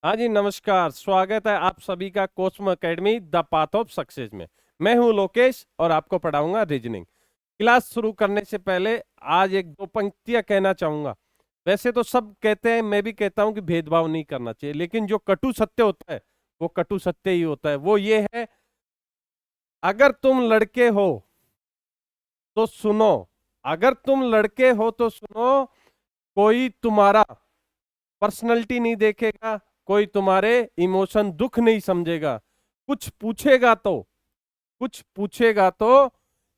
हाँ जी, नमस्कार। स्वागत है आप सभी का Cosmo academy the path of success में। मैं हूं लोकेश और आपको पढ़ाऊंगा रीजनिंग। क्लास शुरू करने से पहले आज एक दो पंक्तियां कहना चाहूंगा। वैसे तो सब कहते हैं, मैं भी कहता हूं कि भेदभाव नहीं करना चाहिए, लेकिन जो कटु सत्य होता है वो कटु सत्य ही होता है। वो ये है, अगर तुम लड़के हो तो सुनो, अगर तुम लड़के हो तो सुनो, कोई तुम्हारा पर्सनैलिटी नहीं देखेगा, कोई तुम्हारे इमोशन दुख नहीं समझेगा। कुछ पूछेगा तो कुछ पूछेगा तो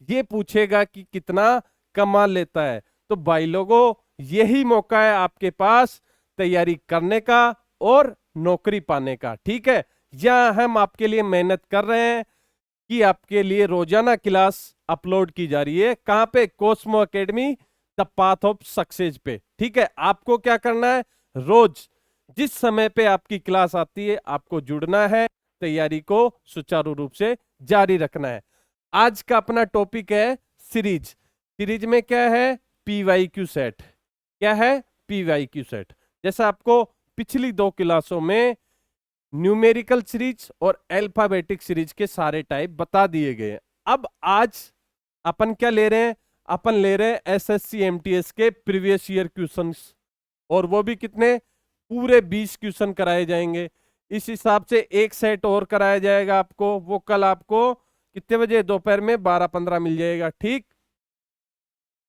ये पूछेगा कि कितना कमा लेता है। तो भाई लोगों, यही मौका है आपके पास तैयारी करने का और नौकरी पाने का। ठीक है, यहां हम आपके लिए मेहनत कर रहे हैं कि आपके लिए रोजाना क्लास अपलोड की जा रही है। कहां पे? Cosmo academy the path of success पे। ठीक है, आपको क्या करना है, रोज जिस समय पे आपकी क्लास आती है आपको जुड़ना है, तैयारी को सुचारू रूप से जारी रखना है। आज का अपना टॉपिक है सीरीज। सीरीज में क्या है? PYQ set. क्या है? PYQ set. जैसा आपको पिछली दो क्लासों में न्यूमेरिकल सीरीज और अल्फाबेटिक सीरीज के सारे टाइप बता दिए गए। अब आज अपन क्या ले रहे हैं? अपन ले रहे हैं एसएससी एमटीएस के प्रीवियस ईयर क्वेश्चंस, और वो भी कितने? पूरे 20 क्वेश्चन कराए जाएंगे। इस हिसाब से एक सेट और कराया जाएगा आपको, वो कल आपको कितने बजे? दोपहर में 12:15 मिल जाएगा। ठीक,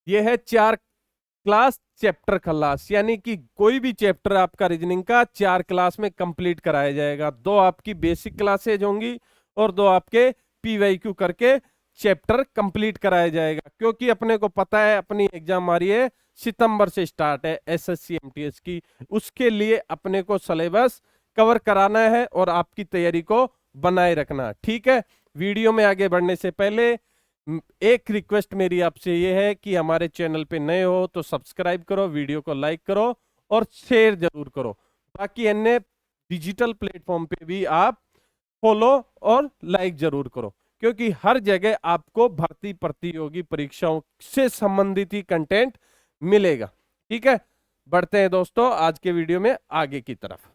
ये है 4 क्लास चैप्टर खलास, यानी कि कोई भी चैप्टर आपका रीजनिंग का 4 क्लास में कंप्लीट कराया जाएगा। 2 आपकी बेसिक क्लासेज होंगी और 2 आपके पीवाईक्यू करके चैप्टर कंप्लीट कराया जाएगा। क्योंकि अपने को पता है अपनी एग्जाम आ रही है, सितंबर से स्टार्ट है एसएससी एमटीएस की। उसके लिए अपने को सिलेबस कवर कराना है और आपकी तैयारी को बनाए रखना। ठीक है, वीडियो में आगे बढ़ने से पहले एक रिक्वेस्ट मेरी आपसे ये है कि हमारे चैनल पे नए हो तो सब्सक्राइब करो, वीडियो को लाइक करो और शेयर जरूर करो। बाकी अन्य डिजिटल प्लेटफॉर्म पे भी आप फॉलो और लाइक जरूर करो, क्योंकि हर जगह आपको भर्ती प्रतियोगी परीक्षाओं से संबंधित ही कंटेंट मिलेगा। ठीक है, बढ़ते हैं दोस्तों आज के वीडियो में आगे की तरफ।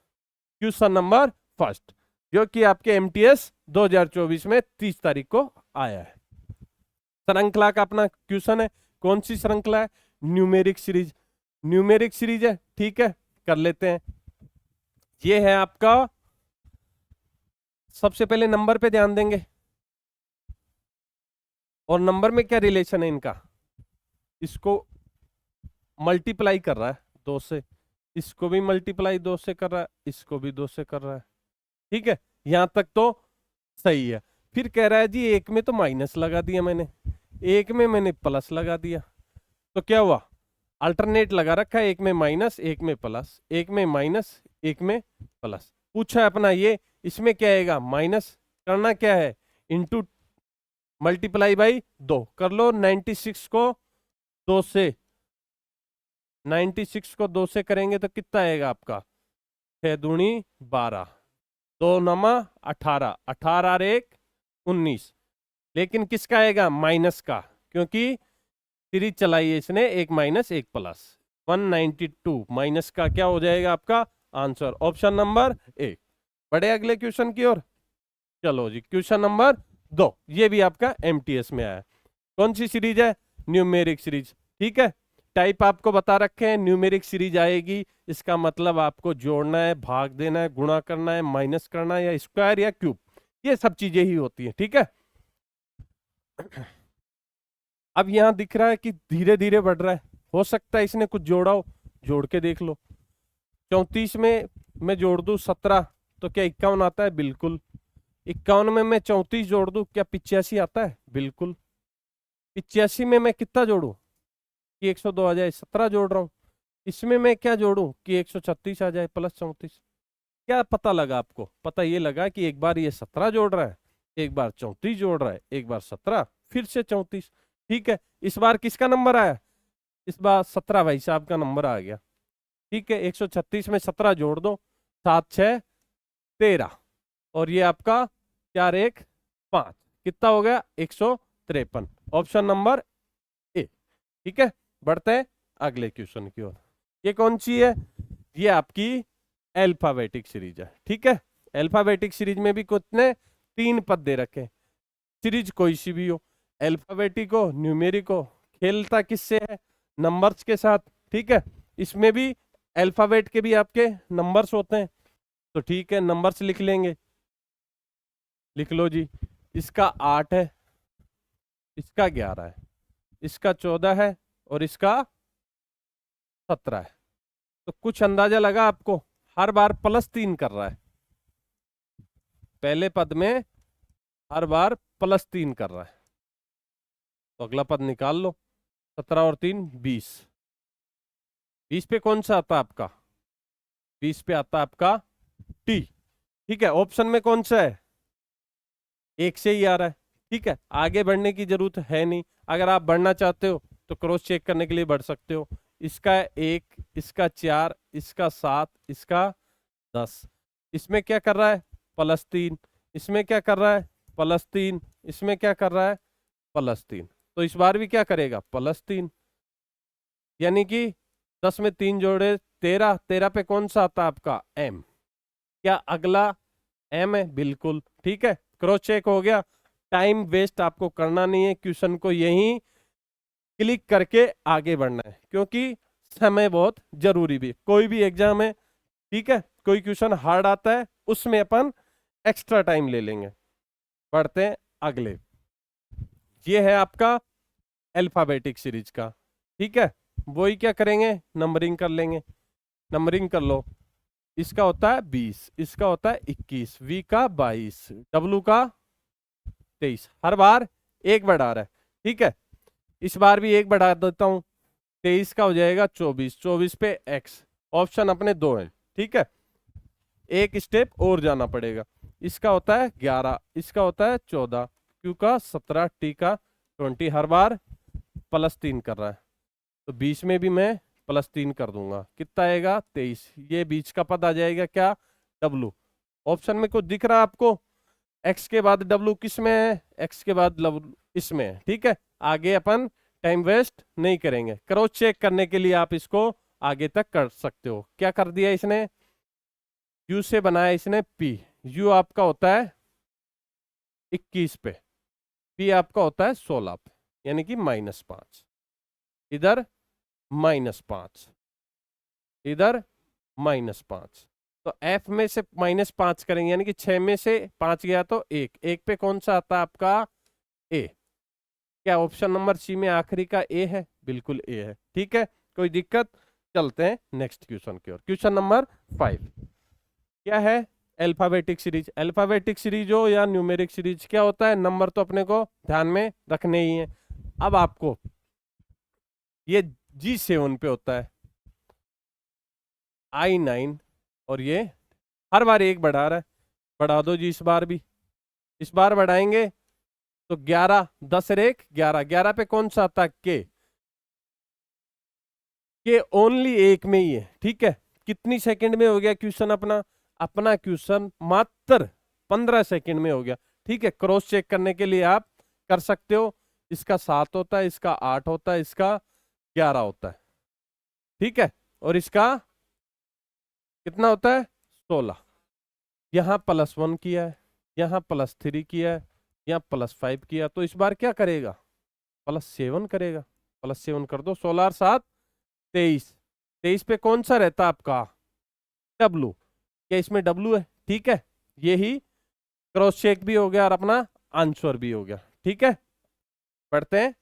क्वेश्चन नंबर फर्स्ट, जो कि आपके एमटीएस 2024 में 30 तारीख को आया है। श्रृंखला का अपना क्वेश्चन है। कौन सी श्रृंखला है? Numeric series. न्यूमेरिक सीरीज है। ठीक है, कर लेते हैं। ये है आपका, सबसे पहले नंबर पे ध्यान देंगे, और नंबर में क्या रिलेशन है इनका? इसको मल्टीप्लाई कर रहा है 2 से, इसको भी मल्टीप्लाई 2 से कर रहा है, इसको भी 2 से कर रहा है। ठीक है, यहां तक तो सही है। फिर कह रहा है जी एक में तो माइनस लगा दिया मैंने, एक में मैंने प्लस लगा दिया, तो क्या हुआ? अल्टरनेट लगा रखा है, एक में माइनस एक में प्लस, एक में माइनस एक में प्लस। पूछा है अपना ये, इसमें क्या आएगा? माइनस। करना क्या है? इंटू मल्टीप्लाई बाई 2 कर लो। 96 को 2 से, 96 को 2 से करेंगे तो कितना आएगा आपका? 6 दूनी 12, 2 नमा 18, 18 और 1 19। लेकिन किसका आएगा? माइनस का, क्योंकि सीरीज चलाई है इसने, एक माइनस एक प्लस। 192 माइनस का क्या हो जाएगा आपका आंसर? Option number A. बढ़े अगले क्वेश्चन की ओर। चलो जी, क्वेश्चन नंबर 2, ये भी आपका एमटीएस में आया। कौन सी सीरीज है? Numeric series. ठीक है, टाइप आपको बता रखे हैं, न्यूमेरिक सीरीज आएगी, इसका मतलब आपको जोड़ना है, भाग देना है, गुणा करना है, माइनस करना है, या स्क्वायर या क्यूब, ये सब चीजें ही होती है। ठीक है, अब यहां दिख रहा है कि धीरे धीरे बढ़ रहा है, हो सकता है इसने कुछ जोड़ा हो, जोड़ के देख लो। 34 में मैं जोड़ दूं 17 तो क्या 51 आता है? बिल्कुल। 51 में मैं 34 जोड़ दूं, क्या 85 आता है? बिल्कुल। 85 में मैं कितना जोड़ू कि 102 आ जाए? 17 जोड़ रहा हूं। इसमें मैं क्या जोड़ू कि 136 आ जाए प्लस 34? क्या पता लगा आपको? पता ये लगा कि एक बार ये 17 जोड़ रहा है, एक बार 34 जोड़ रहा है, एक बार 17, फिर से 34। ठीक है, इस बार किसका नंबर आया? इस बार 17 भाई साहब का नंबर आ गया। ठीक है, 136 में 17 जोड़ दो, 7 6 13, और ये आपका 4 1 5, कितना हो गया? 153। Option number A. ठीक है, बढ़ते हैं अगले क्वेश्चन की ओर। ये कौन सी है? ये आपकी अल्फाबेटिक सीरीज है। ठीक है, अल्फाबेटिक सीरीज में भी कितने 3 पद दे रखे। सीरीज कोई सी भी हो, अल्फाबेटिक हो, न्यूमेरिक हो, खेलता किससे है, नंबर्स के साथ। ठीक है, इसमें भी अल्फाबेट के भी आपके नंबर्स होते हैं, तो ठीक है नंबर्स लिख लेंगे। लिख लो जी, इसका 8 है, इसका 11 है, इसका 14 है और इसका 17 है। तो कुछ अंदाजा लगा आपको, हर बार +3 कर रहा है, पहले पद में हर बार +3 कर रहा है। तो अगला पद निकाल लो, 17 और 3 20। 20 पे कौन सा आता है आपका, 20 पे आता है आपका टी। ठीक है, ऑप्शन में कौन सा है, 1 से ही आ रहा है। ठीक है, आगे बढ़ने की जरूरत है नहीं, अगर आप बढ़ना चाहते हो तो क्रॉस चेक करने के लिए बढ़ सकते हो। इसका 1, इसका 4, इसका 7, इसका 10। इसमें क्या कर रहा है, +3, इसमें क्या कर रहा है, +3, इसमें क्या कर रहा है, +3। तो इस बार भी क्या करेगा, +3, यानी कि 10 में 3 जोड़े 13, 13 पे कौन सा आता है आपका M। क्या अगला M है, बिल्कुल। ठीक है, क्रॉस चेक हो गया। टाइम वेस्ट आपको करना नहीं है, क्वेश्चन को यहीं क्लिक करके आगे बढ़ना है, क्योंकि समय बहुत जरूरी भी, कोई भी एग्जाम है। ठीक है, कोई क्वेश्चन हार्ड आता है उसमें अपन एक्स्ट्रा टाइम ले लेंगे। बढ़ते हैं अगले, ये है आपका अल्फाबेटिक सीरीज का। ठीक है, वही क्या करेंगे, नंबरिंग कर लेंगे। नंबरिंग कर लो, इसका होता है 20, इसका होता है 21, V का 22, W का 23। हर बार एक बढ़ा रहा है। ठीक है, इस बार भी एक बढ़ा देता हूं, 23 का हो जाएगा 24, 24 पे X। ऑप्शन अपने 2 हैं। ठीक है, एक स्टेप और जाना पड़ेगा। इसका होता है 11, इसका होता है 14, Q का 17, T का 20। हर बार +3 कर रहा है, तो 20 में भी मैं +3 कर दूंगा, कितना आएगा 23। ये बीच का पद आ जाएगा क्या, W। ऑप्शन में कुछ दिख रहा है आपको, X के बाद W किस में है, X के बाद W इसमें है। ठीक है, आगे अपन टाइम वेस्ट नहीं करेंगे, क्रॉस चेक करने के लिए आप इसको आगे तक कर सकते हो। क्या कर दिया इसने, U से बनाया इसने P। U आपका होता है 21 पे, P आपका होता है 16 पे, यानी कि -5। इधर -5, इधर -5। तो F में से -5 करेंगे, यानी कि 6 में से 5 गया तो 1, 1 पे कौन सा आता है आपका A। क्या ऑप्शन नंबर सी में आखिरी का A है, बिल्कुल A है। ठीक है, कोई दिक्कत, चलते हैं नेक्स्ट क्वेश्चन की ओर। क्वेश्चन नंबर 5 क्या है, अल्फाबेटिक सीरीज। अल्फाबेटिक सीरीज हो या न्यूमेरिक सीरीज, क्या होता है, नंबर तो अपने को ध्यान में रखने ही है। अब आपको ये G7 पे होता है, I9, और ये हर बार एक बढ़ा रहा है, बढ़ा दो जी इस बार भी। इस बार बढ़ाएंगे तो 11, 10 और 1 11, 11 पे कौन सा आता है, के ओनली एक में ही है। ठीक है, कितनी सेकंड में हो गया क्वेश्चन अपना, अपना क्वेश्चन मात्र 15 सेकंड में हो गया। ठीक है, क्रॉस चेक करने के लिए आप कर सकते हो, इसका 7 होता है, इसका 8 होता है, इसका 11 होता है। ठीक है, और इसका कितना होता है 16। यहाँ +1 किया है, यहाँ +3 किया है, यहाँ +5 किया, तो इस बार क्या करेगा, +7 करेगा। +7 कर दो, 16 और 7 23। 23 पे कौन सा रहता है आपका W। क्या इसमें W है, ठीक है, यही क्रॉस चेक भी हो गया और अपना आंसर भी हो गया। ठीक है, पढ़ते हैं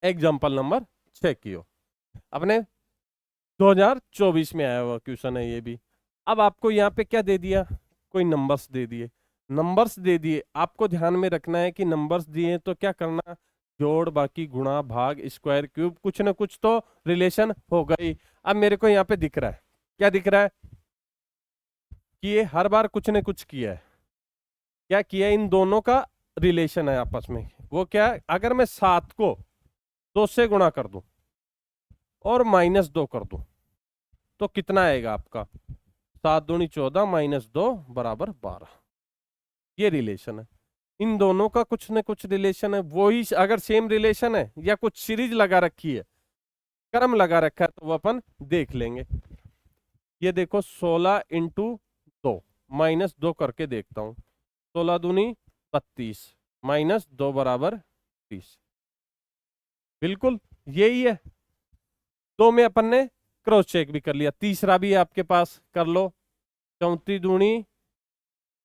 एग्जाम्पल नंबर 6 की ओर। अपने 2024 में आया हुआ क्वेश्चन है ये भी। अब आपको यहाँ पे क्या दे दिया, कोई नंबर्स दे दिए, नंबर्स दे दिए, आपको ध्यान में रखना है कि नंबर्स दिए तो क्या करना, जोड़, बाकी, गुणा, भाग, स्क्वायर, क्यूब, कुछ ना कुछ तो रिलेशन हो गई। अब मेरे को यहाँ पे दिख रहा है, क्या दिख रहा है कि ये हर बार कुछ न कुछ किया है। क्या किया, इन दोनों का रिलेशन है आपस में। वो क्या है, अगर मैं 7 को 2 से गुणा कर दूं और -2 कर दूं तो कितना आएगा आपका, 7 दूनी 14 -2 = 12। ये रिलेशन है, इन दोनों का कुछ न कुछ रिलेशन है। वही अगर सेम रिलेशन है या कुछ सीरीज लगा रखी है, क्रम लगा रखा है, तो वो अपन देख लेंगे। ये देखो 16 इंटू 2 माइनस 2 करके देखता हूं। 16 दूनी 32 माइनस 2 बराबर 30। बिल्कुल यही है। 2 में अपन ने क्रॉस चेक भी कर लिया, तीसरा भी आपके पास कर लो। 34 दूनी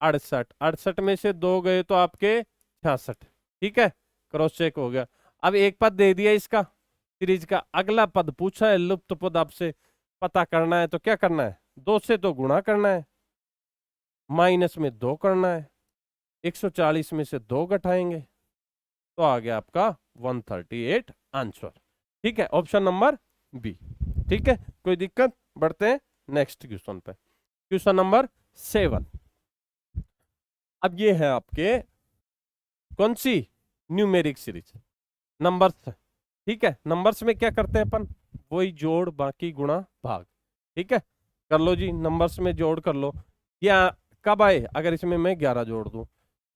68, 68 में से 2 गए तो आपके 66। ठीक है, क्रॉस चेक हो गया। अब एक पद दे दिया इसका सीरीज का, अगला पद पूछा है लुप्त पद आपसे पता करना है, तो क्या करना है? 2 से तो गुणा करना है, माइनस में 2 करना है, 140 में से 2 घटाएंगे तो आ गया आपका 138 आंसर। ठीक है, ऑप्शन नंबर बी। ठीक है, कोई दिक्कत? बढ़ते हैं नेक्स्ट क्वेश्चन पे। Question number 7। अब ये है आपके कौन सी? Numeric series, numbers. ठीक है, नंबर्स में क्या करते हैं अपन? वही जोड़ बाकी गुणा भाग। ठीक है, कर लो जी, नंबर्स में जोड़ कर लो। या कब आए? अगर इसमें मैं 11 जोड़ दूं,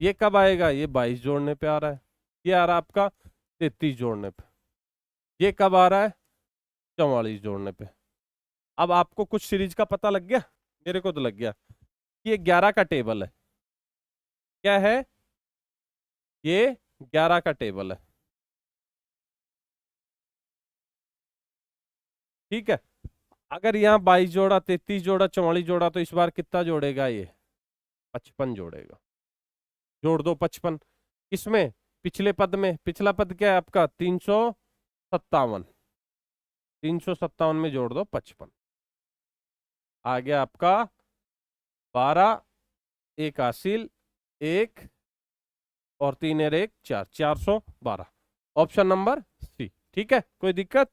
ये कब आएगा? ये 22 जोड़ने पे आ रहा है। ये आ रहा है आपका 33 जोड़ने पे। ये कब आ रहा है? 44 जोड़ने पे। अब आपको कुछ सीरीज का पता लग गया? मेरे को तो लग गया। ये 11 का टेबल है। क्या है? ये 11 का टेबल है। ठीक है, अगर यहाँ 22 जोड़ा, 33 जोड़ा, 44 जोड़ा, तो इस बार कितना जोड़ेगा? ये 55 जोड़ेगा। जोड़ दो 55। किसमें? पिछले पद में। पिछला पद क्या है आपका? 357। 357 में जोड़ दो 55। आ गया आपका 12, एक हासिल, एक और 3 और 1 4, 412। Option number C. ठीक है, कोई दिक्कत?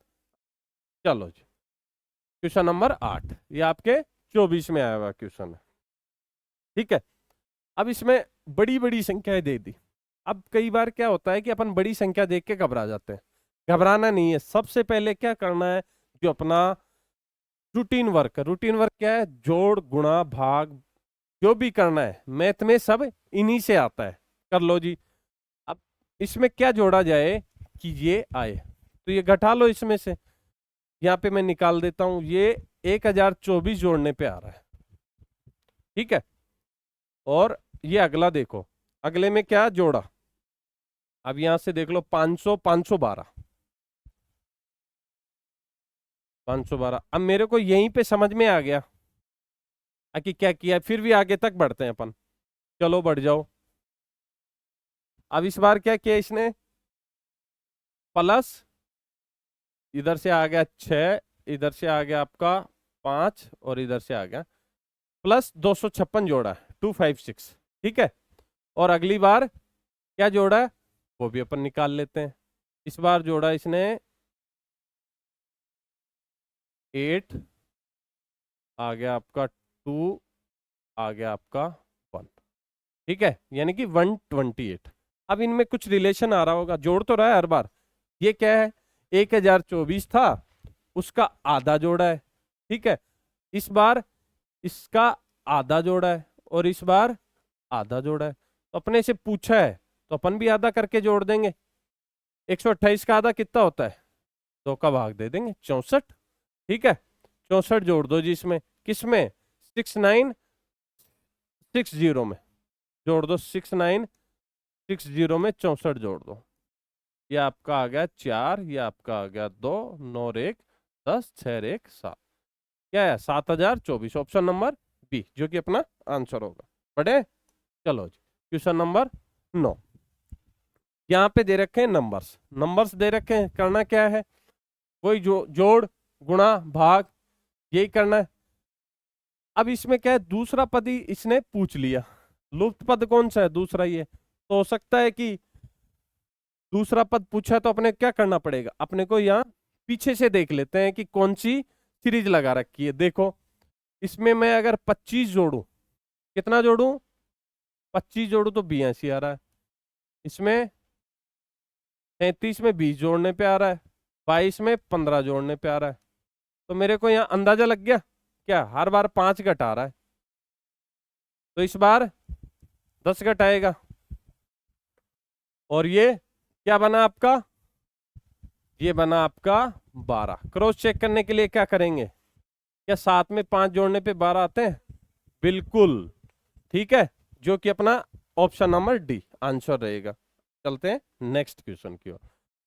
चलो जी, क्वेश्चन नंबर 8, ये आपके 24 में आया हुआ क्वेश्चन है। ठीक है, अब इसमें बड़ी बड़ी संख्याएं दे दी। अब कई बार क्या होता है कि अपन बड़ी संख्या देख के घबरा जाते हैं। घबराना नहीं है। सबसे पहले क्या करना है? जो अपना रूटीन वर्क है। रूटीन वर्क क्या है? जोड़ गुणा भाग जो भी करना है मैथ में सब इन्हीं से आता है। कर लो जी। अब इसमें क्या जोड़ा जाए कि ये आए? तो ये घटा लो इसमें से। यहाँ पे मैं निकाल देता हूं, ये 1024 जोड़ने पे आ रहा है। ठीक है, और ये अगला देखो, अगले में क्या जोड़ा? अब यहां से देख लो 500, 512, 512। अब मेरे को यहीं पे समझ में आ गया कि क्या किया। फिर भी आगे तक बढ़ते हैं अपन। चलो बढ़ जाओ। अब इस बार क्या किया इसने? प्लस, इधर से आ गया 6, इधर से आ गया आपका 5, और इधर से आ गया प्लस 256 जोड़ा है, 256। ठीक है, और अगली बार क्या जोड़ा है वो भी अपन निकाल लेते हैं। इस बार जोड़ा इसने 8, आ गया आपका 2, आ गया आपका 1। ठीक है, यानी कि 128। अब इनमें कुछ रिलेशन आ रहा होगा, जोड़ तो रहा है हर बार। ये क्या है? 1024 था, उसका आधा जोड़ा है। ठीक है, इस बार इसका आधा जोड़ा है, और इस बार आधा जोड़ा है। तो अपने से पूछा है तो अपन भी आधा करके जोड़ देंगे। 128 का आधा कितना होता है? 2 का भाग दे देंगे, 64। ठीक है, 64 जोड़ दो जी इसमें। किसमें? 6960 में जोड़ दो। 6960 में 64 जोड़ दो। ये आपका आ गया 4, ये आपका आ गया 2, 9 और 1 10, 6 और 1 7। क्या है? 7024। ऑप्शन नंबर बी, जो कि अपना आंसर होगा। पढ़े? चलो जी, क्वेश्चन नंबर 9। यहाँ पे दे रखे हैं नंबर्स। नंबर्स दे रखे हैं, करना क्या है? वही जोड़ गुणा भाग, यही करना है। अब इसमें क्या है? दूसरा पद ही इसने पूछ लिया। लुप्त पद कौन सा है? दूसरा ही है। तो हो सकता है कि दूसरा पद पूछा, तो अपने क्या करना पड़ेगा? अपने को यहाँ पीछे से देख लेते हैं कि कौन सी सीरीज लगा रखी है। देखो, इसमें मैं अगर 25 जोड़ू, कितना जोड़ू? 25 जोड़ू तो 82 आ रहा है। इसमें 33 में 20 जोड़ने पे आ रहा है, 22 में 15 जोड़ने पे आ रहा है। तो मेरे को यहाँ अंदाजा लग गया क्या? हर बार 5 घटा रहा है, तो इस बार 10 घटाएगा। और ये क्या बना आपका? ये बना आपका 12। क्रॉस चेक करने के लिए क्या करेंगे? क्या 7 में 5 जोड़ने पे 12 आते हैं? बिल्कुल ठीक है, जो कि अपना ऑप्शन नंबर डी आंसर रहेगा। चलते हैं नेक्स्ट क्वेश्चन की ओर।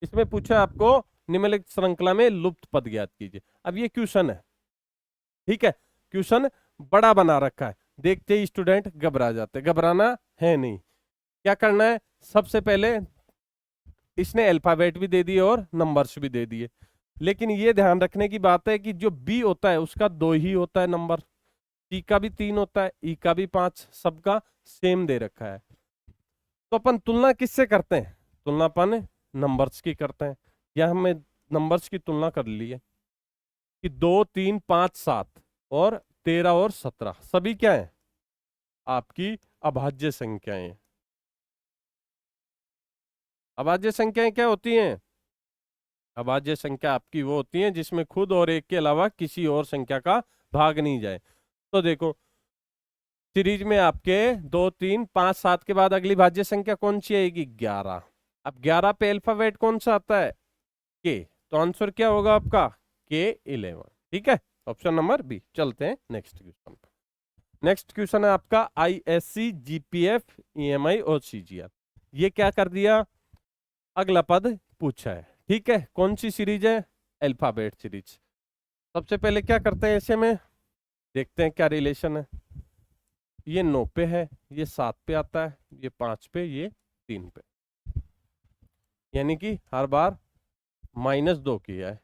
इसमें पूछा आपको निम्नलिखित श्रृंखला में लुप्त पद ज्ञात कीजिए। अब ये क्वेश्चन है, ठीक है, क्वेश्चन बड़ा बना रखा है, देखते ही स्टूडेंट घबरा जाते, घबराना है नहीं। क्या करना है, सबसे पहले इसने अल्फाबेट भी दे दिए और नंबर्स भी दे दिए, लेकिन ये ध्यान रखने की बात है कि जो बी होता है उसका 2 ही होता है नंबर, टी का भी 3 होता है, ई का भी 5, सबका सेम दे रखा है। तो अपन तुलना किससे करते हैं? तुलना अपन नंबर्स की करते हैं। या हमें नंबर्स की तुलना कर ली है कि 2, 3, 5, 7 और 13 और 17 सभी क्या है? आपकी अभाज्य संख्याएं हैं। अभाज्य संख्याएं क्या होती हैं? अभाज्य संख्या आपकी वो होती है जिसमें खुद और एक के अलावा किसी और संख्या का भाग नहीं जाए। तो देखो सीरीज में आपके 2, 3, 5, 7 के बाद अगली भाज्य संख्या कौन सी आएगी? 11। अब 11 पे अल्फाबेट कौन सा आता है? के। तो आंसर क्या होगा आपका? K11। ठीक है, ऑप्शन नंबर बी। चलते हैं नेक्स्ट क्वेश्चन पर। नेक्स्ट क्वेश्चन है आपका ISC, GPF, EMI और CGR। ये क्या कर दिया? अगला पद पूछा है, ठीक है, कौन सी सीरीज है? Alphabet series. सबसे पहले क्या करते हैं ऐसे में, देखते हैं क्या रिलेशन है। ये 9 पे है, ये 7 पे आता है, ये 5 पे, ये 3 पे, यानी कि हर बार -2 किया है,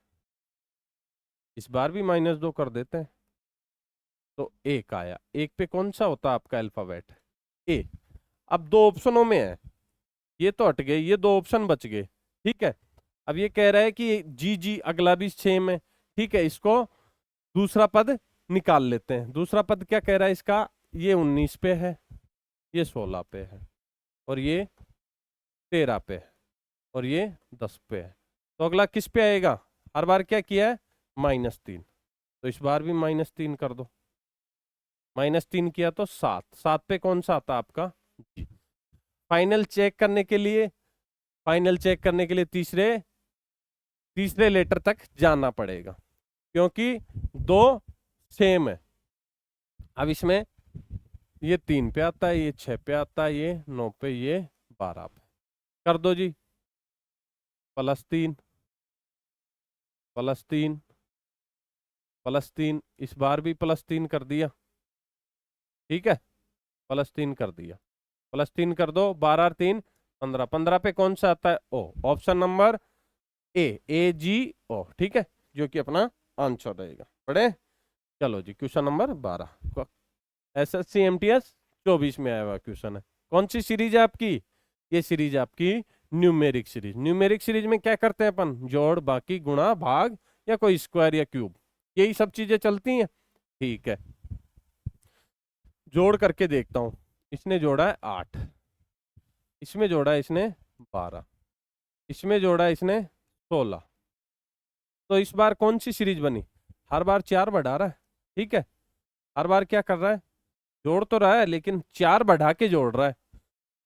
इस बार भी -2 कर देते हैं। तो 1 आया, 1 पे कौन सा होता है आपका अल्फाबेट? ए। अब 2 ऑप्शनों में है, ये तो हट गए, ये 2 ऑप्शन बच गए, ठीक है। अब ये कह रहा है कि जी जी अगला भी सेम है, ठीक है, इसको दूसरा पद निकाल लेते हैं। दूसरा पद क्या कह रहा है इसका? ये 19 पे है, ये 16 पे है, और ये 13 पे है, और ये 10 पे है। तो अगला किस पे आएगा? हर बार क्या किया है? -3, तो इस बार भी -3 कर दो। -3 किया तो 7, 7 पे कौन सा आता आपका? जी। फाइनल चेक करने के लिए, फाइनल चेक करने के लिए तीसरे तीसरे लेटर तक जाना पड़ेगा, क्योंकि 2 सेम है। अब इसमें ये 3 पे आता है, ये 6 पे आता है, ये 9 पे, ये 12 पे। कर दो जी, +3 +3 +3, इस बार भी +3 कर दिया, ठीक है, +3 कर दिया, +3 कर दो, 12 और 3 15, 15 पे कौन सा आता है? ओ, ऑप्शन नंबर AGO, ठीक है, जो कि अपना आंसर रहेगा। पढ़े? चलो जी, क्वेश्चन नंबर 12 SSC MTS 24 में आया हुआ क्वेश्चन है। कौन सी सीरीज है आपकी? ये सीरीज है आपकी न्यूमेरिक सीरीज। न्यूमेरिक सीरीज में क्या करते हैं अपन? जोड़, बाकी, गुणा, भाग, या कोई स्क्वायर या क्यूब, यही सब चीजें चलती हैं, ठीक है। जोड़ करके देखता हूं। इसने जोड़ा है 8, इसमें जोड़ा है इसने 12, इसमें जोड़ा है इसने 16। तो इस बार कौन सी सीरीज बनी? हर बार 4 बढ़ा रहा है, ठीक है, हर बार क्या कर रहा है? जोड़ तो रहा है, लेकिन 4 बढ़ा के जोड़ रहा है।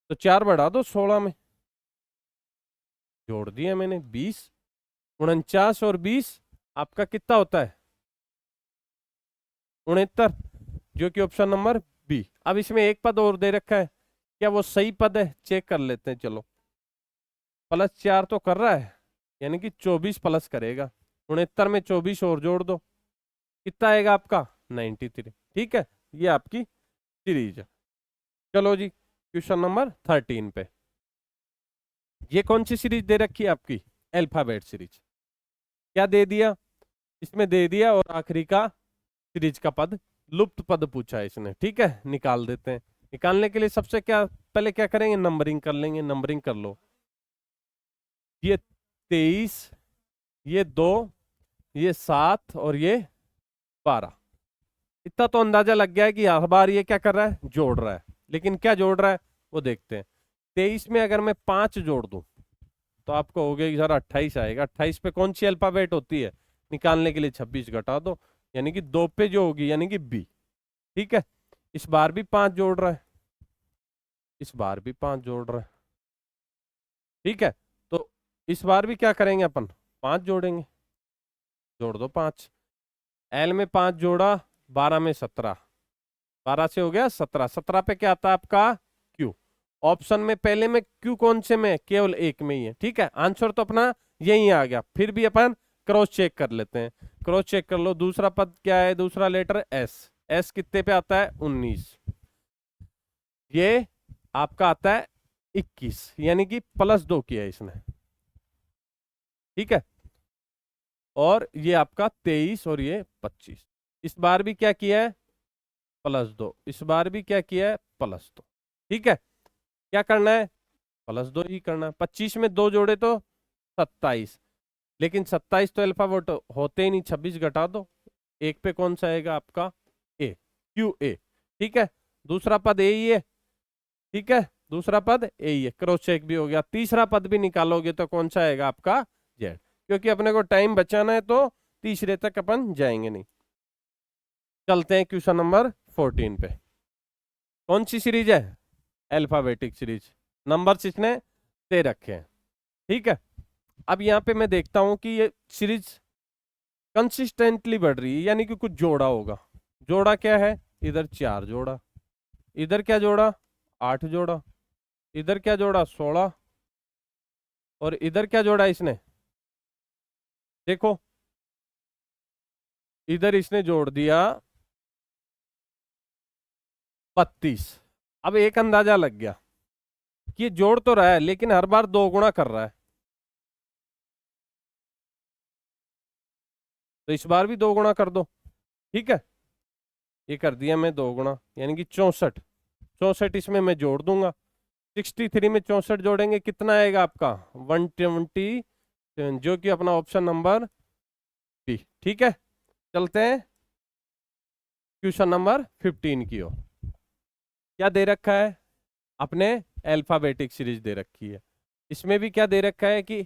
तो 4 बढ़ा दो 16 में, जोड़ दिया मैंने 20, 49 और 20 आपका कितना होता है? 69, जो कि ऑप्शन नंबर बी। अब इसमें एक पद और दे रखा है, क्या वो सही पद है? चेक कर लेते हैं, चलो। +4 तो कर रहा है, यानी कि 24 प्लस करेगा, 69 में 24 और जोड़ दो, कितना आएगा आपका? 93, ठीक है, ये आपकी सीरीज है। चलो जी, क्वेश्चन नंबर 13 पे। ये कौन सी सीरीज दे रखी है आपकी? Alphabet series. क्या दे दिया? इसमें दे दिया और आखिरी का सीरीज का पद, लुप्त पद पूछा है इसने, ठीक है, निकाल देते हैं। निकालने के लिए सबसे क्या पहले क्या करेंगे? नंबरिंग कर लेंगे, नंबरिंग कर लो। ये 23, ये 2, ये 7 और ये 12। इतना तो अंदाजा लग गया है कि हर बार ये क्या कर रहा है? जोड़ रहा है, लेकिन क्या जोड़ रहा है वो देखते हैं। 23 में अगर मैं 5 जोड़ दूं तो आपको हो गया सर 28 आएगा। 28 पे कौन सी अल्फाबेट होती है? निकालने के लिए 26 घटा दो, यानी कि 2 पे जो होगी, यानी कि बी, ठीक है। इस बार भी 5 जोड़ रहा है, इस बार भी 5 जोड़ रहा है, ठीक है। तो इस बार भी क्या करेंगे अपन? 5 जोड़ेंगे, जोड़ दो 5, एल में 5 जोड़ा, 12 में 17, 12 से हो गया 17, 17 पे क्या आता है आपका क्यू। ऑप्शन में पहले में क्यू कौन से में, केवल एक में ही है, ठीक है। आंसर तो अपना यही आ गया, फिर भी अपन क्रॉस चेक कर लेते हैं। क्रॉस चेक कर लो, दूसरा पद क्या है, दूसरा लेटर एस, एस कितने पे आता है 19, ये आपका आता है 21, यानी कि +2 किया है इसने, ठीक है। और ये आपका 23 और ये 25, इस बार भी क्या किया है +2, इस बार भी क्या किया है +2, ठीक है। क्या करना है +2 ही करना है। 25 में 2 जोड़े तो 27, लेकिन 27 तो अल्फाबेट होते ही नहीं, 26 घटा दो, एक पे कौन सा आएगा आपका ए, क्यू ए, ठीक है। दूसरा पद ए ही है, ठीक है, दूसरा पद ए ही है, क्रॉस चेक भी हो गया। तीसरा पद भी निकालोगे तो कौन सा आएगा आपका जेड, क्योंकि अपने को टाइम बचाना है तो तीसरे तक अपन जाएंगे नहीं। चलते हैं क्वेश्चन नंबर 14 पे। कौन सी सीरीज है, अल्फाबेटिक सीरीज, नंबर्स इसने दे रखे हैं, ठीक है। अब यहाँ पे मैं देखता हूं कि ये सीरीज कंसिस्टेंटली बढ़ रही है, यानी कि कुछ जोड़ा होगा। जोड़ा क्या है, इधर 4 जोड़ा, इधर क्या जोड़ा 8 जोड़ा, इधर क्या जोड़ा 16, और इधर क्या जोड़ा इसने, देखो इधर इसने जोड़ दिया 32। अब एक अंदाजा लग गया कि ये जोड़ तो रहा है लेकिन हर बार 2 गुणा कर रहा है, तो इस बार भी 2 गुणा कर दो, ठीक है। ये कर दिया मैं 2 गुणा, यानी कि 64, 64 इसमें मैं जोड़ दूंगा। 63 में 64 जोड़ेंगे कितना आएगा आपका 127, जो कि अपना ऑप्शन नंबर बी, ठीक है। चलते हैं क्वेश्चन नंबर 15 की ओर। क्या दे रखा है, अपने अल्फाबेटिक सीरीज दे रखी है, इसमें भी क्या दे रखा है कि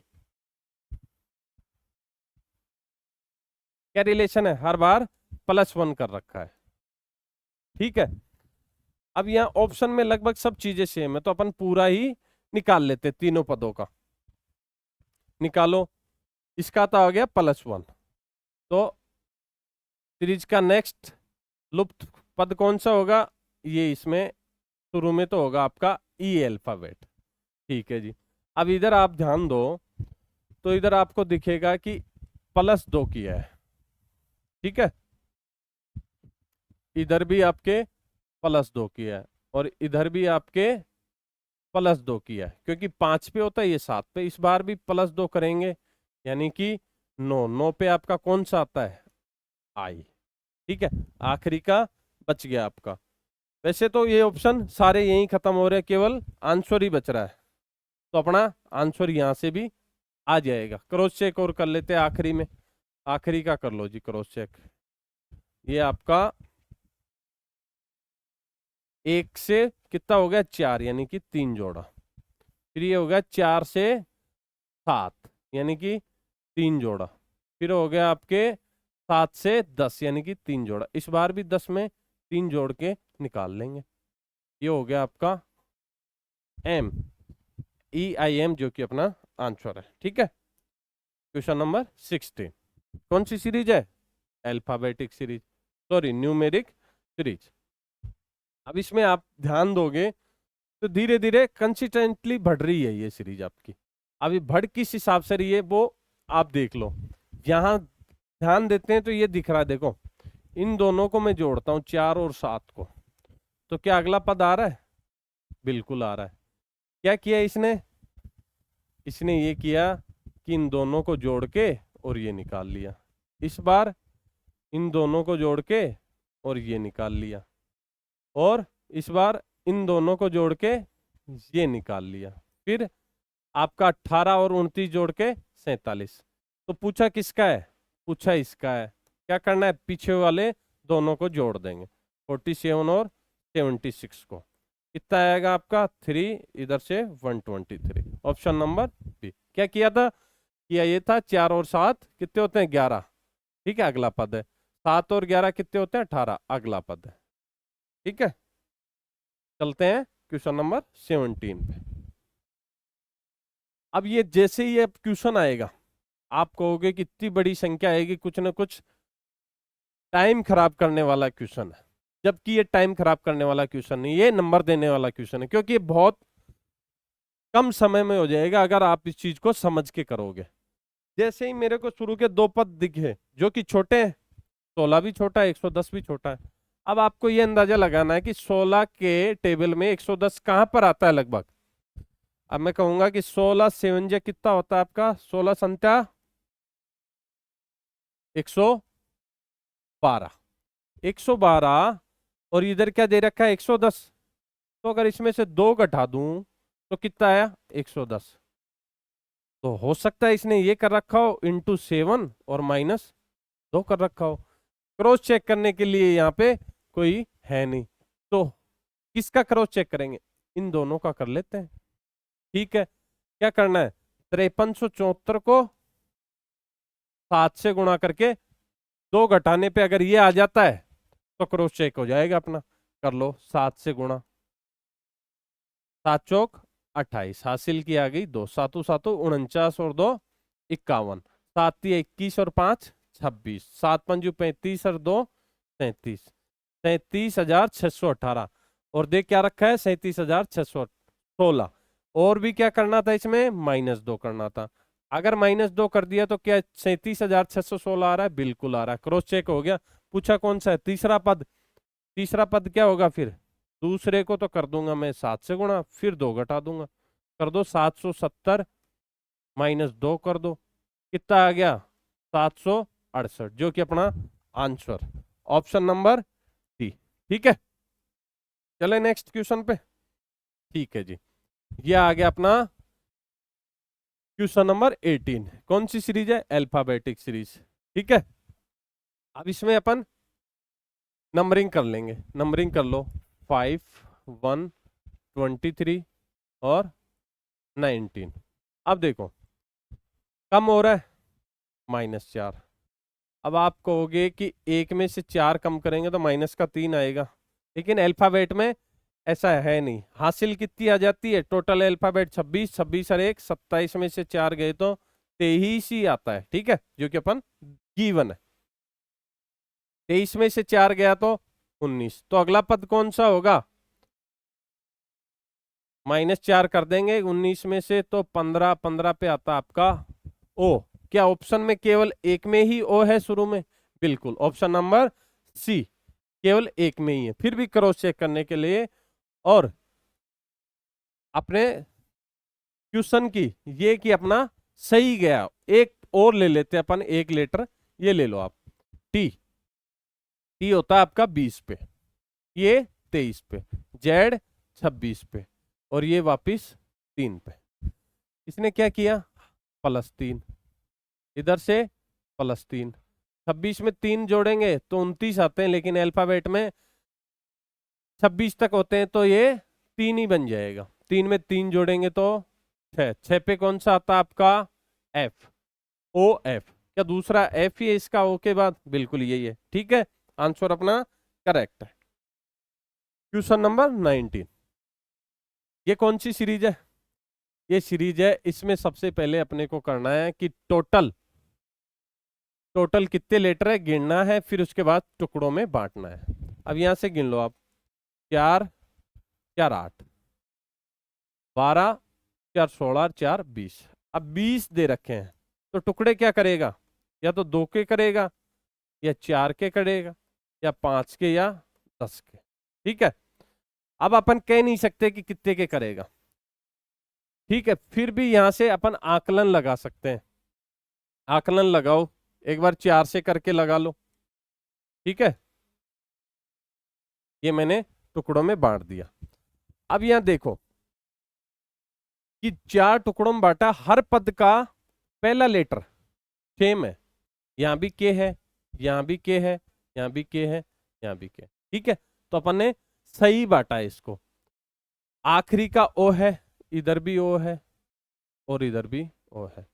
क्या रिलेशन है, हर बार +1 कर रखा है, ठीक है। अब यहाँ ऑप्शन में लगभग सब चीजें सेम है, तो अपन पूरा ही निकाल लेते, तीनों पदों का निकालो। इसका तो आ गया +1, तो सीरीज का नेक्स्ट लुप्त पद कौन सा होगा, ये इसमें शुरू में तो होगा आपका ई अल्फाबेट, ठीक है जी। अब इधर आप ध्यान दो, तो इधर आपको दिखेगा कि +2 किया है, ठीक है। इधर भी आपके +2 किया है, और इधर भी आपके +2 किया है, क्योंकि 5 पे होता है, ये 7 पे, इस बार भी +2 करेंगे, यानी कि 9, 9 पे आपका कौन सा आता है आई, ठीक है। आखिरी का बच गया आपका। वैसे तो ये ऑप्शन सारे यहीं खत्म हो रहे हैं, केवल आंसर ही बच रहा है, तो अपना आंसर यहां से भी आ जाएगा। क्रॉस चेक और कर लेते हैं आखिरी में, आखिरी का कर लो जी क्रॉस चेक। ये आपका 1 से कितना हो गया 4, यानी कि 3 जोड़ा, फिर ये हो गया 4 से 7, यानी कि 3 जोड़ा, फिर हो गया आपके 7 से 10, यानी कि 3 जोड़ा, इस बार भी 10 में 3 जोड़ के निकाल लेंगे। ये हो गया आपका MEIM, जो कि अपना आंसर है, ठीक है। क्वेश्चन नंबर 16, कौन सी सीरीज है, alphabetic series, sorry numeric series. अब इसमें आप ध्यान दोगे तो धीरे धीरे कंसिस्टेंटली बढ़ रही है ये सीरीज आपकी। अभी बढ़ किस हिसाब से रही है वो आप देख लो, यहां ध्यान देते हैं तो ये दिख रहा है, देखो इन दोनों को मैं जोड़ता हूं 4 और 7 को, तो क्या अगला पद आ रहा है, बिल्कुल आ रहा है। क्या किया इसने, इसने ये किया कि इन दोनों को जोड़ के और ये निकाल लिया, इस बार इन दोनों को जोड़ के और ये निकाल लिया, और इस बार इन दोनों को जोड़ के ये निकाल लिया, फिर आपका 18 और 29 जोड़ के 47। तो पूछा किसका है, पूछा इसका है। क्या करना है, पीछे वाले दोनों को जोड़ देंगे, 47 और 76 को, कितना आएगा आपका 3, इधर से 123, ऑप्शन नंबर बी। क्या किया था, किया ये था 4 और 7 कितने होते हैं 11, ठीक है, अगला पद है। 7 और 11 कितने होते हैं 18, अगला पद है, ठीक है। चलते हैं क्वेश्चन नंबर 17 पे। अब ये जैसे ही अब क्वेश्चन आएगा, आप कहोगे कि इतनी बड़ी संख्या आएगी, कुछ ना कुछ टाइम खराब करने वाला क्वेश्चन है, जबकि ये टाइम खराब करने वाला क्वेश्चन नहीं, ये नंबर देने वाला क्वेश्चन है, क्योंकि ये बहुत कम समय में हो जाएगा अगर आप इस चीज को समझ के करोगे। जैसे ही मेरे को शुरू के दो पद दिखे जो कि छोटे हैं, 16 भी छोटा है, 110 भी छोटा है। अब आपको ये अंदाजा लगाना है कि 16 के टेबल में 110 कहां पर आता है लगभग। अब मैं कहूंगा कि 16 सेवंजे कितना होता है आपका, 16 संत्या 112, 112 और इधर क्या दे रखा है 110। तो अगर इसमें से 2 घटा दूं तो कितना आया 110। तो हो सकता है इसने ये कर रखा हो इंटू 7 और -2 कर रखा हो। क्रॉस चेक करने के लिए यहाँ पे कोई है नहीं, तो किसका क्रॉस चेक करेंगे, इन दोनों का कर लेते हैं। ठीक है, क्या करना है, 5374 को 7 से गुणा करके 2 घटाने पे अगर ये आ जाता है तो क्रॉस चेक हो जाएगा अपना। कर लो, 7 से गुणा, 7 चौक 28, हासिल की आ गई 2, 7 7 49 और 2 51, 7 21 और 5 26, 7 5 35 और 2 37, 37,618 और देख क्या रखा है 37,616। और भी क्या करना था इसमें, -2 करना था। अगर -2 कर दिया तो क्या 37,616 आ रहा है, बिल्कुल आ रहा है, क्रॉस चेक हो गया। पूछा कौन सा है, तीसरा पद। तीसरा पद क्या होगा फिर, दूसरे को तो कर दूंगा मैं 7 से गुणा, फिर 2 घटा दूंगा, कर दो 770 -2 कर दो, कितना आ गया 768, जो कि अपना आंसर ऑप्शन नंबर डी। ठीक है, चले नेक्स्ट क्वेश्चन पे। ठीक है जी, ये आ गया अपना क्वेश्चन नंबर 18। कौन सी सीरीज है, अल्फाबेटिक सीरीज। ठीक है, अब इसमें अपन नंबरिंग कर लेंगे, नंबरिंग कर लो 5 1 23 और 19। अब देखो कम हो रहा है -4। अब आप कहोगे कि एक में से 4 कम करेंगे तो -3 आएगा, लेकिन अल्फाबेट में ऐसा है नहीं। हासिल कितनी आ जाती है, टोटल अल्फाबेट 26, 26 और 1 27 में से 4 गए तो 23 ही आता है। ठीक है, जो कि अपन गिवन है। 23 में से 4 गया तो 19, तो अगला पद कौन सा होगा, -4 कर देंगे 19 में से तो 15, 15 पे आता आपका ओ। क्या ऑप्शन में केवल एक में ही ओ है शुरू में, बिल्कुल ऑप्शन नंबर सी, केवल एक में ही है। फिर भी क्रॉस चेक करने के लिए और अपने क्वेश्चन की ये कि अपना सही गया, एक और ले लेते हैं अपन, एक लेटर ये ले लो आप, टी। टी होता है आपका 20 पे, ये 23 पे, जेड 26 पे और ये वापिस 3 पे। इसने क्या किया, +3, इधर से +3, 26 में 3 जोड़ेंगे तो 29 आते हैं, लेकिन अल्फाबेट में 26 तक होते हैं, तो ये 3 ही बन जाएगा। 3 में 3 जोड़ेंगे तो 6, 6 पे कौन सा आता है आपका एफ, ओ एफ। क्या दूसरा एफ ही है इसका ओ के बाद, बिल्कुल यही है। ठीक है, आंसर अपना करेक्ट है। क्वेश्चन नंबर 19, ये कौन सी सीरीज है, ये सीरीज है, इसमें सबसे पहले अपने को करना है कि टोटल कितने लेटर है गिनना है, फिर उसके बाद टुकड़ों में बांटना है। अब यहां से गिन लो आप, 4 4 8 12 4 16 4 20। अब 20 दे रखे हैं तो टुकड़े क्या करेगा, या तो 2 के करेगा, या 4 के करेगा, या 5 के, या 10 के। ठीक है, अब अपन कह नहीं सकते कि कितने के करेगा। ठीक है, फिर भी यहां से अपन आकलन लगा सकते हैं। आकलन लगाओ, एक बार 4 से करके लगा लो। ठीक है, ये मैंने टुकड़ों में बांट दिया। अब यहां देखो कि 4 टुकड़ों में बांटा, हर पद का पहला लेटर सेम है, यहां भी के है, यहां भी के है, यहां भी के है, यहां भी के। ठीक है, तो अपन ने सही बांटा है इसको। आखिरी का ओ है, इधर भी ओ है और इधर भी ओ है।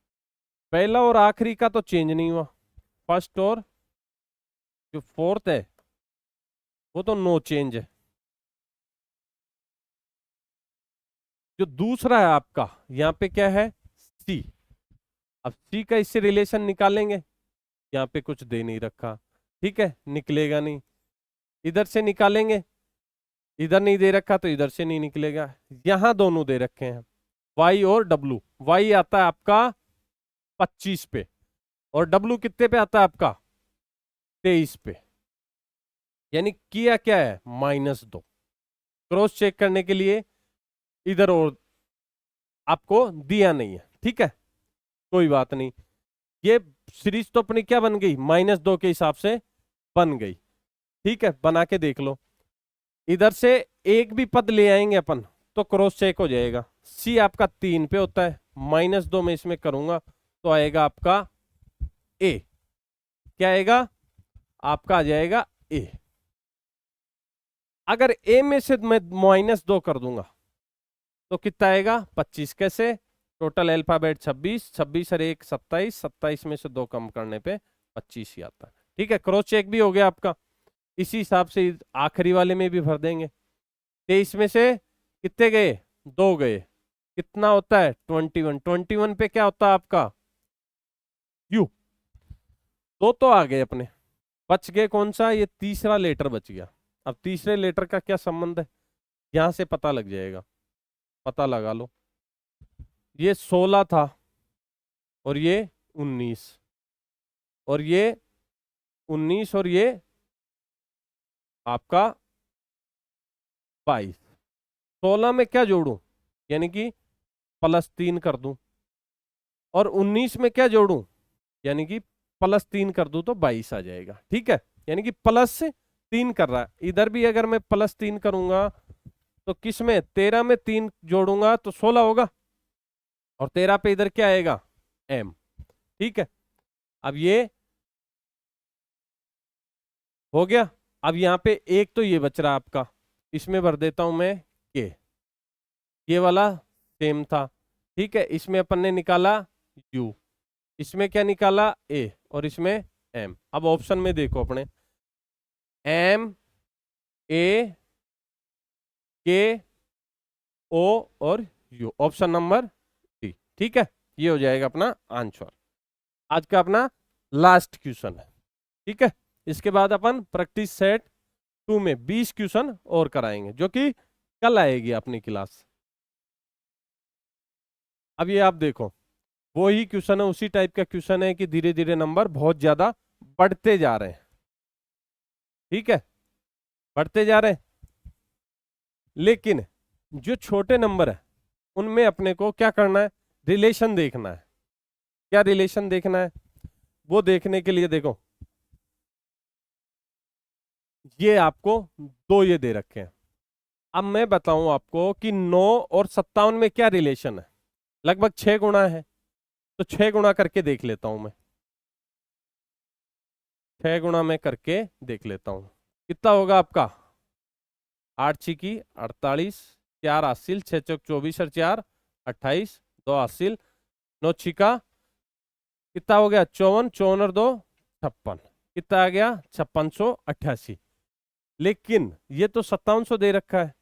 पहला और आखिरी का तो चेंज नहीं हुआ, फर्स्ट और जो फोर्थ है वो तो नो चेंज है। जो दूसरा है आपका, यहां पे क्या है सी, अब सी का इससे रिलेशन निकालेंगे, यहाँ पे कुछ दे नहीं रखा, ठीक है, निकलेगा नहीं। इधर से निकालेंगे, इधर नहीं दे रखा तो इधर से नहीं निकलेगा। यहां दोनों दे रखे हैं, y और w। y आता है आपका 25 पे और w कितने पे आता है आपका 23 पे, यानी किया क्या है -2। क्रॉस चेक करने के लिए इधर और आपको दिया नहीं है, ठीक है, कोई बात नहीं। ये सीरीज तो अपनी क्या बन गई, -2 के हिसाब से बन गई, ठीक है, बना के देख लो। इधर से एक भी पद ले आएंगे अपन तो क्रॉस चेक हो जाएगा। c आपका 3 पे होता है, -2 में इसमें करूंगा तो आएगा आपका a। क्या आएगा आपका, आ जाएगा a। अगर a में से मैं -2 कर दूंगा तो कितना आएगा 25। कैसे, टोटल अल्फाबेट 26, 26 और 1 27, 27 में से 2 कम करने पे 25 ही आता है, ठीक है। क्रॉस चेक भी हो गया आपका। इसी हिसाब से आखिरी वाले में भी भर देंगे। 23 में से कितने गए, 2 गए, कितना होता है 21। 21 पे क्या होता है आपका u। 2 तो आ गए अपने, बच गए कौन सा, ये तीसरा लेटर बच गया। अब तीसरे लेटर का क्या संबंध है, यहां से पता लग जाएगा, पता लगा लो। ये 16 था और ये 19 और ये 19 और ये आपका 22। 16 में क्या जोड़ूं, यानी कि +3 कर दूं, और 19 में क्या जोड़ूं, यानी कि +3 कर दूं तो 22 आ जाएगा, ठीक है। यानी कि +3 कर रहा है। इधर भी अगर मैं +3 करूंगा तो किस में, 13 में 3 जोड़ूंगा तो 16 होगा, और 13 पे इधर क्या आएगा m, ठीक है। अब ये हो गया। अब यहाँ पे एक तो ये बच रहा आपका, इसमें भर देता हूं मैं k। ये वाला सेम था, ठीक है। इसमें अपन ने निकाला u, इसमें क्या निकाला a, और इसमें m। अब ऑप्शन में देखो अपने m a k o और u, ऑप्शन नंबर डी, ठीक है। ये हो जाएगा अपना आंसर। आज का अपना लास्ट क्वेश्चन है, ठीक है। इसके बाद अपन प्रैक्टिस सेट 2 में 20 क्वेश्चन और कराएंगे, जो कि कल आएगी अपनी क्लास। अब ये आप देखो, वो ही क्वेश्चन है, उसी टाइप का क्वेश्चन है कि धीरे धीरे नंबर बहुत ज्यादा बढ़ते जा रहे हैं, ठीक है, बढ़ते जा रहे हैं। लेकिन जो छोटे नंबर है उनमें अपने को क्या करना है, रिलेशन देखना है। क्या रिलेशन देखना है, वो देखने के लिए देखो, ये आपको 2 ये दे रखे हैं। अब मैं बताऊं आपको कि 9 और 57 में क्या रिलेशन है, लगभग 6 गुना है। तो 6 गुना करके देख लेता हूं मैं, 6 गुना में करके देख लेता हूं, कितना होगा आपका 8 छिकी 48, 4 हासिल, 6 चौक 24 और 4 28, 2 हासिल, 9 छिका कितना हो गया 54, 54 और 2 56, कितना आ गया 5688। लेकिन ये तो 5700 दे रखा है।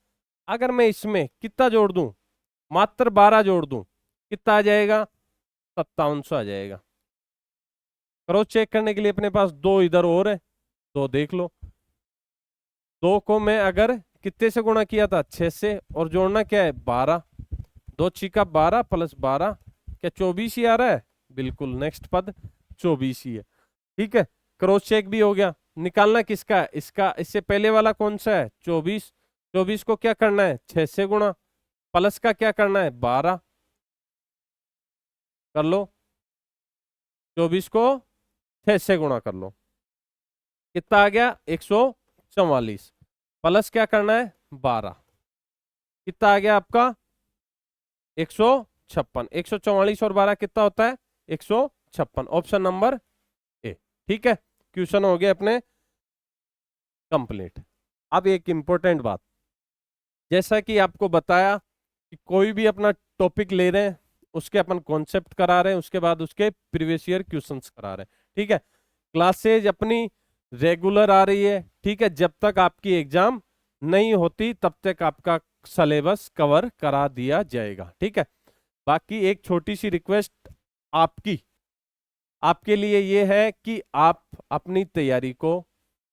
अगर मैं इसमें कितना जोड़ दूं, मात्र 12 जोड़ दूं, कितना आ जाएगा 5700 आ जाएगा। क्रॉस चेक करने के लिए अपने पास 2 इधर और है, 2 देख लो। 2 को मैं अगर कितने से गुणा किया था 6 से, और जोड़ना क्या है 12, 2 छिका 12 + 12 क्या 24 ही आ रहा है, बिल्कुल नेक्स्ट पद 24 ही है, ठीक है। क्रॉस चेक भी हो गया। निकालना किसका है, इसका, इससे पहले वाला कौन सा है 24। 24 को क्या करना है 6 से गुणा, प्लस का क्या करना है 12 कर लो, 24 को 6 से गुणा कर लो, कितना आ गया 144, प्लस क्या करना है 12, कितना आ गया आपका 156। 144 और 12 कितना होता है 156, ऑप्शन नंबर ए, ठीक है। क्वेश्चन हो गए अपने कंप्लीट। अब एक इंपॉर्टेंट बात, जैसा कि आपको बताया कि कोई भी अपना टॉपिक ले रहे हैं, उसके अपन कॉन्सेप्ट करा रहे हैं, उसके बाद उसके प्रीवियस ईयर क्वेश्चंस करा रहे हैं, ठीक है। क्लासेज अपनी रेगुलर आ रही है, ठीक है। जब तक आपकी एग्जाम नहीं होती तब तक आपका सिलेबस कवर करा दिया जाएगा, ठीक है। बाकी एक छोटी सी रिक्वेस्ट आपकी, आपके लिए ये है कि आप अपनी तैयारी को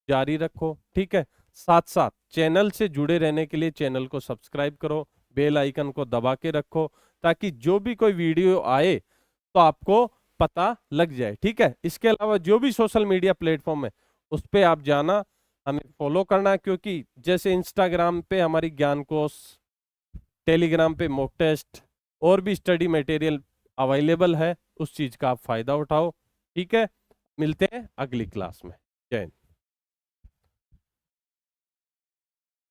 जारी रखो। ठीक है, साथ साथ चैनल से जुड़े रहने के लिए चैनल को सब्सक्राइब करो, बेल आइकन को दबा के रखो, ताकि जो भी कोई वीडियो आए तो आपको पता लग जाए। ठीक है, इसके अलावा जो भी सोशल मीडिया प्लेटफॉर्म है उस पे आप जाना, हमें फॉलो करना, क्योंकि जैसे इंस्टाग्राम पे हमारी ज्ञान कोश, टेलीग्राम पे मॉक टेस्ट और भी स्टडी मटेरियल अवेलेबल है, उस चीज का आप फायदा उठाओ। ठीक है, मिलते हैं अगली क्लास में। जय हिंद।